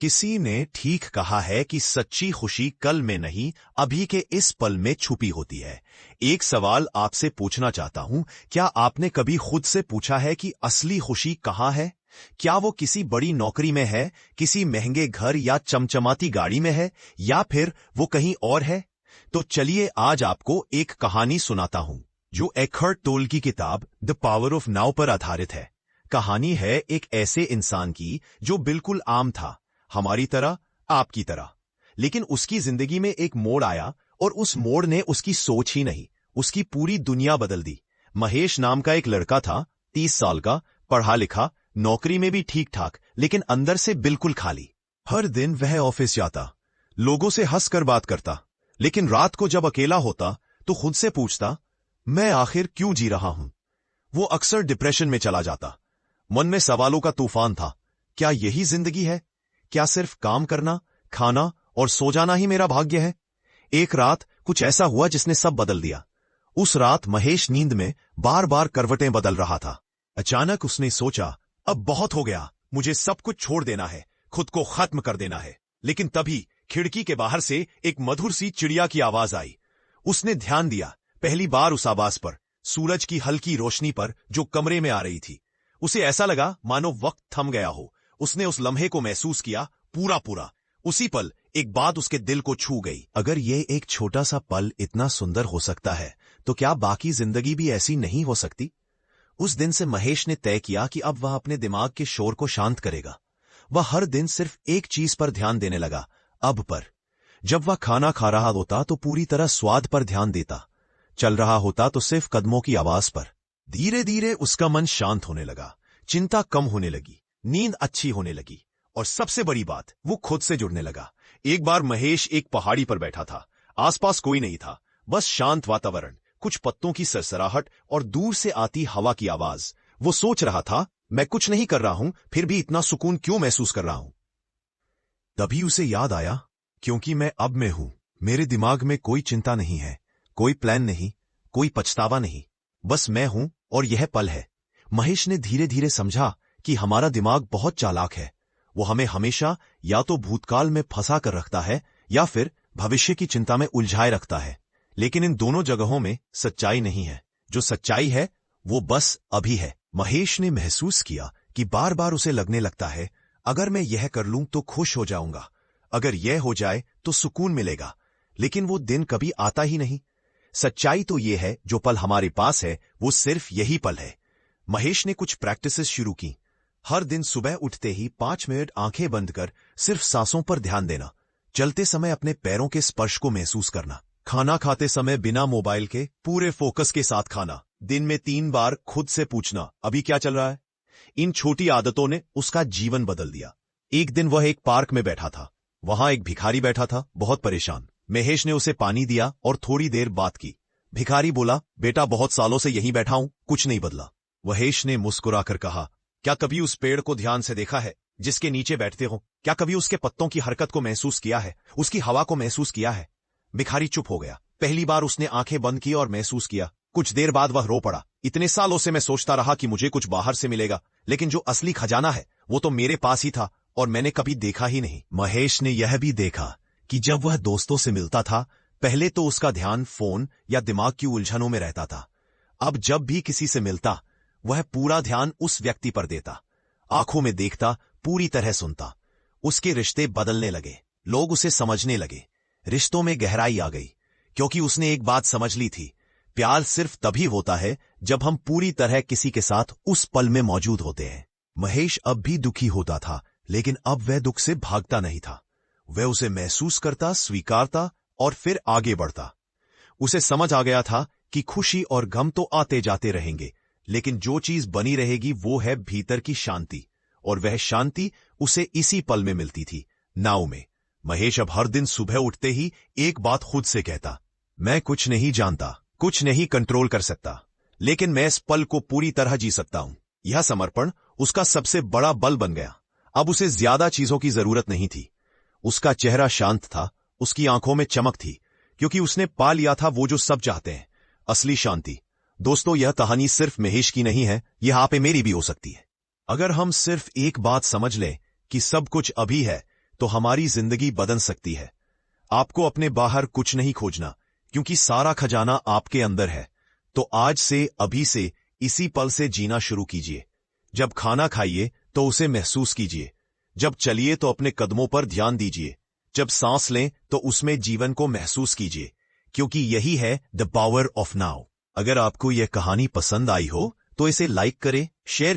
किसी ने ठीक कहा है कि सच्ची खुशी कल में नहीं, अभी के इस पल में छुपी होती है। एक सवाल आपसे पूछना चाहता हूं, क्या आपने कभी खुद से पूछा है कि असली खुशी कहाँ है? क्या वो किसी बड़ी नौकरी में है, किसी महंगे घर या चमचमाती गाड़ी में है, या फिर वो कहीं और है? तो चलिए आज आपको एक कहानी सुनाता हूं, जो एखर्ट टोल की किताब द पावर ऑफ नाउ पर आधारित है। कहानी है एक ऐसे इंसान की जो बिल्कुल आम था, हमारी तरह, आपकी तरह। लेकिन उसकी जिंदगी में एक मोड़ आया और उस मोड़ ने उसकी सोच ही नहीं, उसकी पूरी दुनिया बदल दी। महेश नाम का एक लड़का था, 30 साल का, पढ़ा लिखा, नौकरी में भी ठीक ठाक, लेकिन अंदर से बिल्कुल खाली। हर दिन वह ऑफिस जाता, लोगों से हंसकर बात करता, लेकिन रात को जब अकेला होता तो खुद से पूछता, मैं आखिर क्यों जी रहा हूं? वो अक्सर डिप्रेशन में चला जाता। मन में सवालों का तूफान था। क्या यही जिंदगी है? क्या सिर्फ काम करना, खाना और सो जाना ही मेरा भाग्य है? एक रात कुछ ऐसा हुआ जिसने सब बदल दिया। उस रात महेश नींद में बार बार करवटें बदल रहा था। अचानक उसने सोचा, अब बहुत हो गया, मुझे सब कुछ छोड़ देना है, खुद को खत्म कर देना है। लेकिन तभी खिड़की के बाहर से एक मधुर सी चिड़िया की आवाज आई। उसने ध्यान दिया, पहली बार उस आवाज पर, सूरज की हल्की रोशनी पर जो कमरे में आ रही थी। उसे ऐसा लगा मानो वक्त थम गया हो। उसने उस लम्हे को महसूस किया, पूरा पूरा। उसी पल एक बात उसके दिल को छू गई। अगर ये एक छोटा सा पल इतना सुंदर हो सकता है, तो क्या बाकी जिंदगी भी ऐसी नहीं हो सकती? उस दिन से महेश ने तय किया कि अब वह अपने दिमाग के शोर को शांत करेगा। वह हर दिन सिर्फ एक चीज पर ध्यान देने लगा, अब पर। जब वह खाना खा रहा होता तो पूरी तरह स्वाद पर ध्यान देता, चल रहा होता तो सिर्फ कदमों की आवाज पर। धीरे धीरे उसका मन शांत होने लगा, चिंता कम होने लगी, नींद अच्छी होने लगी, और सबसे बड़ी बात, वो खुद से जुड़ने लगा। एक बार महेश एक पहाड़ी पर बैठा था। आसपास कोई नहीं था, बस शांत वातावरण, कुछ पत्तों की सरसराहट और दूर से आती हवा की आवाज। वो सोच रहा था, मैं कुछ नहीं कर रहा हूं, फिर भी इतना सुकून क्यों महसूस कर रहा हूं? तभी उसे याद आया, क्योंकि मैं अब में हूं। मेरे दिमाग में कोई चिंता नहीं है, कोई प्लान नहीं, कोई पछतावा नहीं, बस मैं हूं और यह पल है। महेश ने धीरे धीरे समझा कि हमारा दिमाग बहुत चालाक है। वो हमें हमेशा या तो भूतकाल में फंसा कर रखता है या फिर भविष्य की चिंता में उलझाए रखता है। लेकिन इन दोनों जगहों में सच्चाई नहीं है। जो सच्चाई है वो बस अभी है। महेश ने महसूस किया कि बार बार उसे लगने लगता है, अगर मैं यह कर लूं तो खुश हो जाऊंगा, अगर यह हो जाए तो सुकून मिलेगा। लेकिन वो दिन कभी आता ही नहीं। सच्चाई तो ये है, जो पल हमारे पास है वो सिर्फ यही पल है। महेश ने कुछ प्रैक्टिसेस शुरू की। हर दिन सुबह उठते ही 5 मिनट आंखें बंद कर सिर्फ सांसों पर ध्यान देना, चलते समय अपने पैरों के स्पर्श को महसूस करना, खाना खाते समय बिना मोबाइल के पूरे फोकस के साथ खाना, दिन में 3 बार खुद से पूछना, अभी क्या चल रहा है? इन छोटी आदतों ने उसका जीवन बदल दिया। एक दिन वह एक पार्क में बैठा था। वहां एक भिखारी बैठा था, बहुत परेशान। महेश ने उसे पानी दिया और थोड़ी देर बात की। भिखारी बोला, बेटा बहुत सालों से यहीं बैठा हूं, कुछ नहीं बदला। महेश ने मुस्कुराकर कहा, क्या कभी उस पेड़ को ध्यान से देखा है जिसके नीचे बैठते हो? क्या कभी उसके पत्तों की हरकत को महसूस किया है, उसकी हवा को महसूस किया है? भिखारी चुप हो गया। पहली बार उसने आंखें बंद की और महसूस किया। कुछ देर बाद वह रो पड़ा, इतने सालों से मैं सोचता रहा कि मुझे कुछ बाहर से मिलेगा, लेकिन जो असली खजाना है वो तो मेरे पास ही था और मैंने कभी देखा ही नहीं। महेश ने यह भी देखा कि जब वह दोस्तों से मिलता था, पहले तो उसका ध्यान फोन या दिमाग की उलझनों में रहता था। अब जब भी किसी से मिलता, वह पूरा ध्यान उस व्यक्ति पर देता, आंखों में देखता, पूरी तरह सुनता। उसके रिश्ते बदलने लगे, लोग उसे समझने लगे, रिश्तों में गहराई आ गई, क्योंकि उसने एक बात समझ ली थी, प्यार सिर्फ तभी होता है जब हम पूरी तरह किसी के साथ उस पल में मौजूद होते हैं। महेश अब भी दुखी होता था, लेकिन अब वह दुख से भागता नहीं था। वह उसे महसूस करता, स्वीकारता और फिर आगे बढ़ता। उसे समझ आ गया था कि खुशी और गम तो आते जाते रहेंगे, लेकिन जो चीज बनी रहेगी वो है भीतर की शांति, और वह शांति उसे इसी पल में मिलती थी, नाव में। महेश अब हर दिन सुबह उठते ही एक बात खुद से कहता, मैं कुछ नहीं जानता, कुछ नहीं कंट्रोल कर सकता, लेकिन मैं इस पल को पूरी तरह जी सकता हूं। यह समर्पण उसका सबसे बड़ा बल बन गया। अब उसे ज्यादा चीजों की जरूरत नहीं थी। उसका चेहरा शांत था, उसकी आंखों में चमक थी, क्योंकि उसने पा लिया था वो जो सब चाहते हैं, असली शांति। दोस्तों, यह कहानी सिर्फ महेश की नहीं है, यह आप मेरी भी हो सकती है। अगर हम सिर्फ एक बात समझ लें कि सब कुछ अभी है, तो हमारी जिंदगी बदल सकती है। आपको अपने बाहर कुछ नहीं खोजना, क्योंकि सारा खजाना आपके अंदर है। तो आज से, अभी से, इसी पल से जीना शुरू कीजिए। जब खाना खाइए तो उसे महसूस कीजिए। जब चलिए तो अपने कदमों पर ध्यान दीजिए। जब सांस लें तो उसमें जीवन को महसूस कीजिए, क्योंकि यही है द पावर ऑफ नाउ। अगर आपको यह कहानी पसंद आई हो तो इसे लाइक करें, शेयर